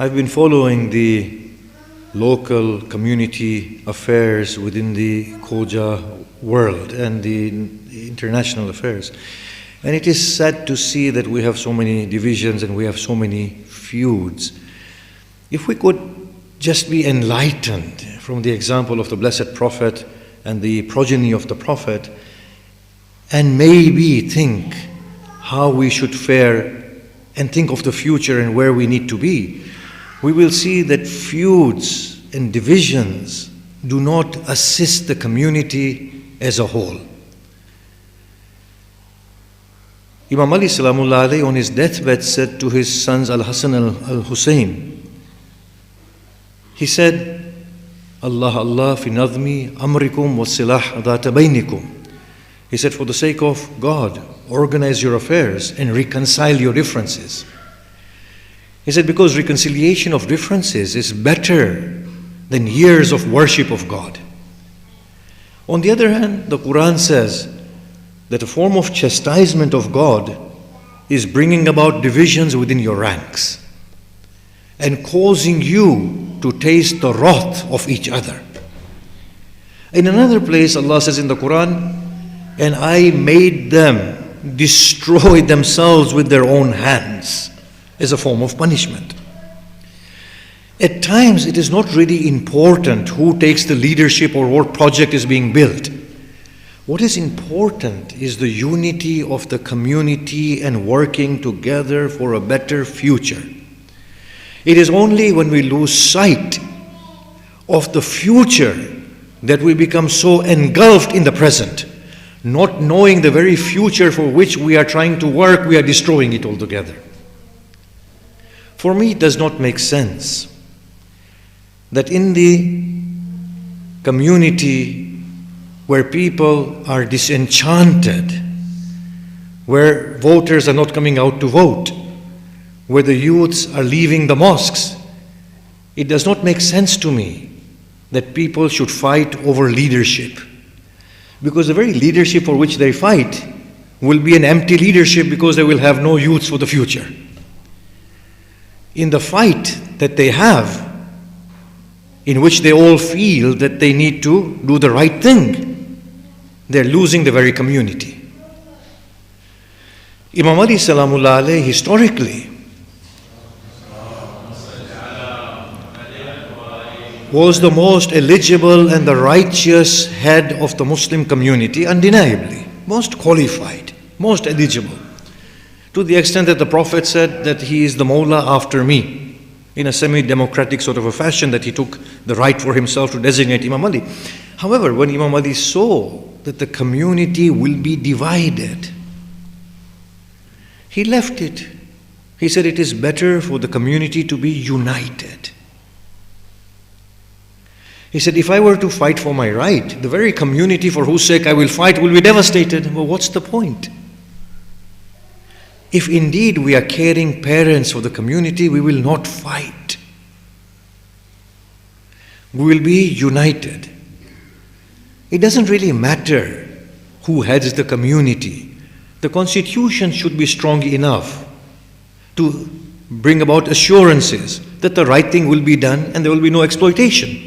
I've been following the local community affairs within the Khoja world and the international affairs. And it is sad to see that we have so many divisions and we have so many feuds. If we could just be enlightened from the example of the Blessed Prophet and the progeny of the Prophet, and maybe think how we should fare and think of the future and where we need to be, we will see that feuds and divisions do not assist the community as a whole. Imam Ali Salamullah alayhi on his deathbed said to his sons Al-Hasan Al-Hussein, he said, Allah Allah fi nadmi amrikum wa silah dhata baynikum. He said, for the sake of God, organize your affairs and reconcile your differences. He said, because reconciliation of differences is better than years of worship of God. On the other hand, the Quran says that a form of chastisement of God is bringing about divisions within your ranks and causing you to taste the wrath of each other. In another place, Allah says in the Quran, and I made them destroy themselves with their own hands as a form of punishment. At times, it is not really important who takes the leadership or what project is being built. What is important is the unity of the community and working together for a better future. It is only when we lose sight of the future that we become so engulfed in the present, not knowing the very future for which we are trying to work, we are destroying it altogether. For me, it does not make sense that in the community where people are disenchanted, where voters are not coming out to vote, where the youths are leaving the mosques, it does not make sense to me that people should fight over leadership. Because the very leadership for which they fight will be an empty leadership because they will have no youths for the future. In the fight that they have, in which they all feel that they need to do the right thing, they're losing the very community. Imam Ali Salamullah alayhi historically was the most eligible and the righteous head of the Muslim community, undeniably, most qualified, most eligible, to the extent that the Prophet said that he is the Mawla after me, in a semi-democratic sort of a fashion, that he took the right for himself to designate Imam Ali. However, when Imam Ali saw that the community will be divided, he left it. He said it is better for the community to be united. He said, if I were to fight for my right, the very community for whose sake I will fight will be devastated. Well, what's the point? If indeed we are caring parents for the community, we will not fight. We will be united. It doesn't really matter who heads the community. The constitution should be strong enough to bring about assurances that the right thing will be done and there will be no exploitation.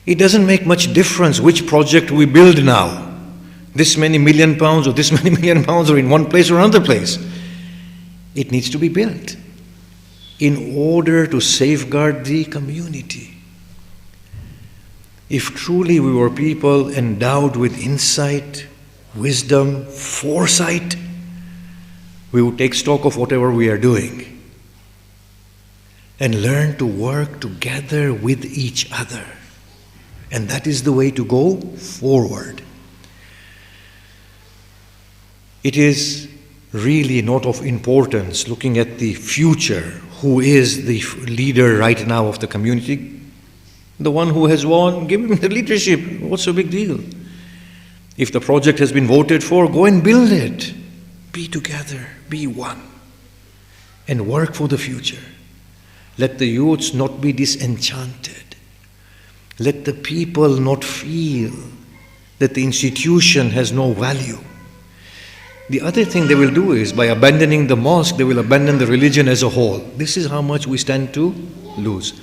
It doesn't make much difference which project we build now. This many £1 million or this many £1 million or in one place or another place. It needs to be built in order to safeguard the community. If truly we were people endowed with insight, wisdom, foresight, we would take stock of whatever we are doing and learn to work together with each other. And that is the way to go forward. It is really not of importance looking at the future, who is the leader right now of the community. The one who has won, give him the leadership. What's the big deal? If the project has been voted for, go and build it. Be together, be one, and work for the future. Let the youths not be disenchanted. Let the people not feel that the institution has no value. The other thing they will do is, by abandoning the mosque, they will abandon the religion as a whole. This is how much we stand to lose.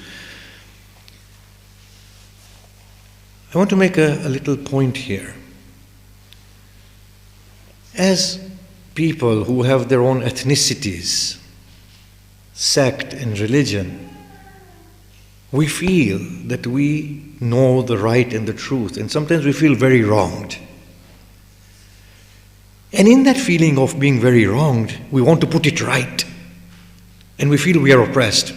I want to make a little point here. As people who have their own ethnicities, sect and religion, we feel that we know the right and the truth, and sometimes we feel very wronged. And in that feeling of being very wronged, we want to put it right, and we feel we are oppressed.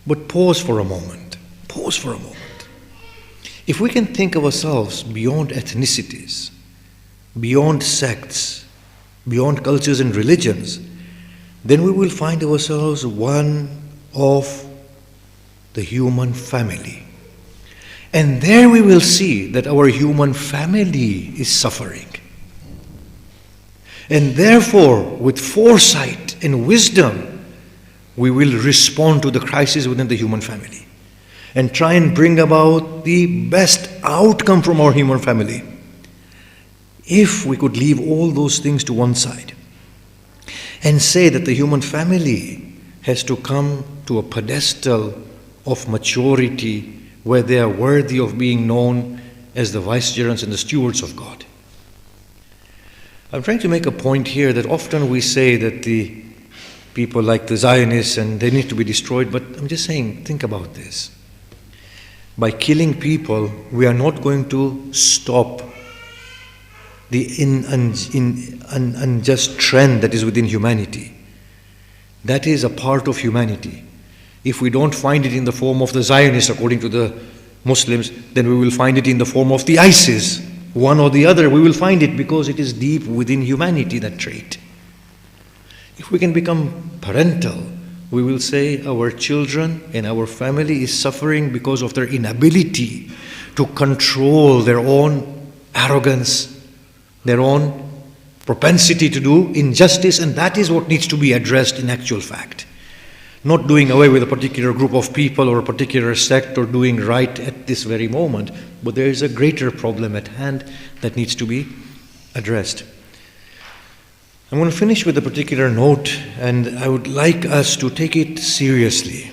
But pause for a moment. Pause for a moment. If we can think of ourselves beyond ethnicities, beyond sects, beyond cultures and religions, then we will find ourselves one of the human family. And there we will see that our human family is suffering. And therefore, with foresight and wisdom, we will respond to the crisis within the human family and try and bring about the best outcome from our human family. If we could leave all those things to one side and say that the human family has to come to a pedestal of maturity where they are worthy of being known as the vicegerents and the stewards of God. I'm trying to make a point here that often we say that the people like the Zionists and they need to be destroyed, but I'm just saying, think about this. By killing people, we are not going to stop the unjust trend that is within humanity. That is a part of humanity. If we don't find it in the form of the Zionists, according to the Muslims, then we will find it in the form of the ISIS. One or the other, we will find it because it is deep within humanity, that trait. If we can become parental, we will say our children and our family is suffering because of their inability to control their own arrogance, their own propensity to do injustice, and that is what needs to be addressed in actual fact. Not doing away with a particular group of people or a particular sect or doing right at this very moment, but there is a greater problem at hand that needs to be addressed. I'm going to finish with a particular note, and I would like us to take it seriously.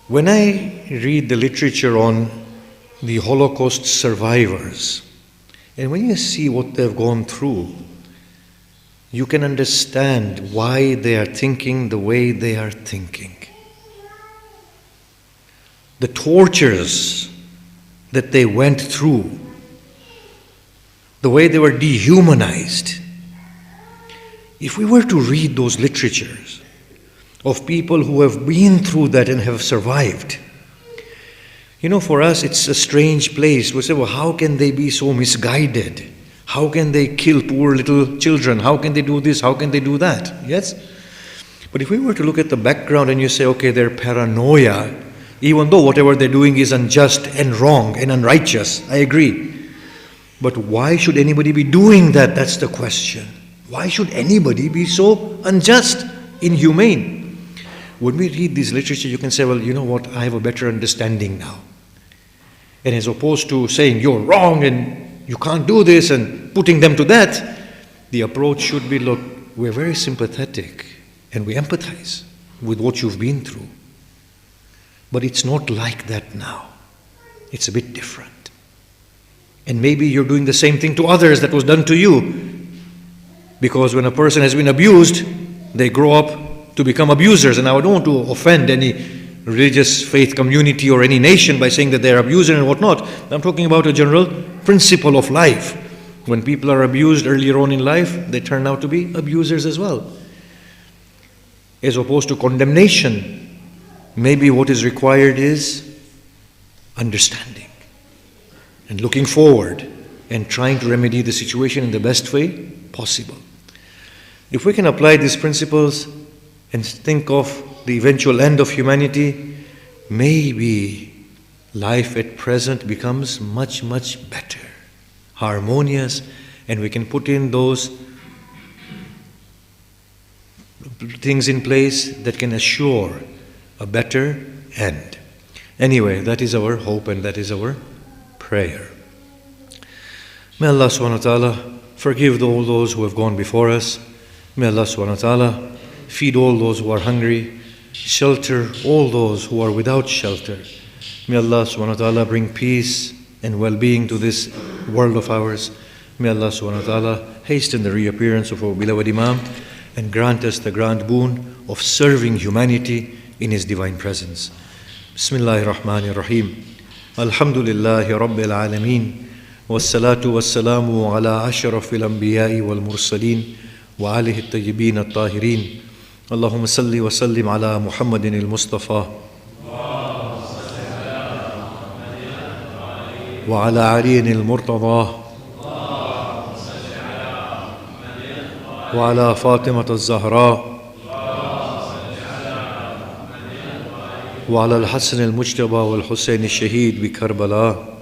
When I read the literature on the Holocaust survivors, and when you see what they've gone through, you can understand why they are thinking the way they are thinking. The tortures that they went through, the way they were dehumanized. If we were to read those literatures of people who have been through that and have survived, for us it's a strange place. We say, well, how can they be so misguided? How can they kill poor little children? How can they do this? How can they do that? Yes? But if we were to look at the background and you say, okay, their paranoia, even though whatever they're doing is unjust and wrong and unrighteous, I agree. But why should anybody be doing that? That's the question. Why should anybody be so unjust, inhumane? When we read this literature, you can say, well, you know what, I have a better understanding now. And as opposed to saying you're wrong and you can't do this and putting them to that, the approach should be, look, we're very sympathetic and we empathize with what you've been through. But it's not like that now. It's a bit different. And maybe you're doing the same thing to others that was done to you. Because when a person has been abused, they grow up to become abusers. And I don't want to offend any religious faith community or any nation by saying that they're abusers and whatnot. I'm talking about a general principle of life. When people are abused earlier on in life, they turn out to be abusers as well. As opposed to condemnation, maybe what is required is understanding and looking forward and trying to remedy the situation in the best way possible. If we can apply these principles and think of the eventual end of humanity, maybe life at present becomes much, much better, harmonious, and we can put in those things in place that can assure a better end. Anyway, that is our hope and that is our prayer. May Allah subhanahu wa ta'ala forgive all those who have gone before us. May Allah subhanahu wa ta'ala feed all those who are hungry, shelter all those who are without shelter. May Allah subhanahu wa ta'ala bring peace and well-being to this world of ours. May Allah subhanahu wa ta'ala hasten the reappearance of our beloved Imam and grant us the grand boon of serving humanity in his divine presence. Bismillahir Rahmanir Rahim. Alhamdulillahi Rabbil Alameen. والصلاة والسلام على أشرف الأنبياء والمرسلين وآله الطيبين الطاهرين اللهم صل وسلم على محمد المصطفى وعلى علي المرتضى وعلى فاطمة الزهراء وعلى الحسن المجتبى والحسين الشهيد بكربلاء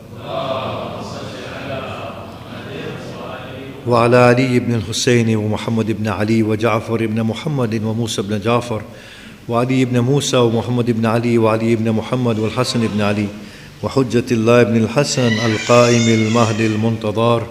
وعلى علي بن الحسين ومحمد بن علي وجعفر بن محمد وموسى بن جعفر وعلي بن موسى ومحمد بن علي وعلي بن محمد والحسن بن علي وحجة الله بن الحسن القائم المهدي المنتظر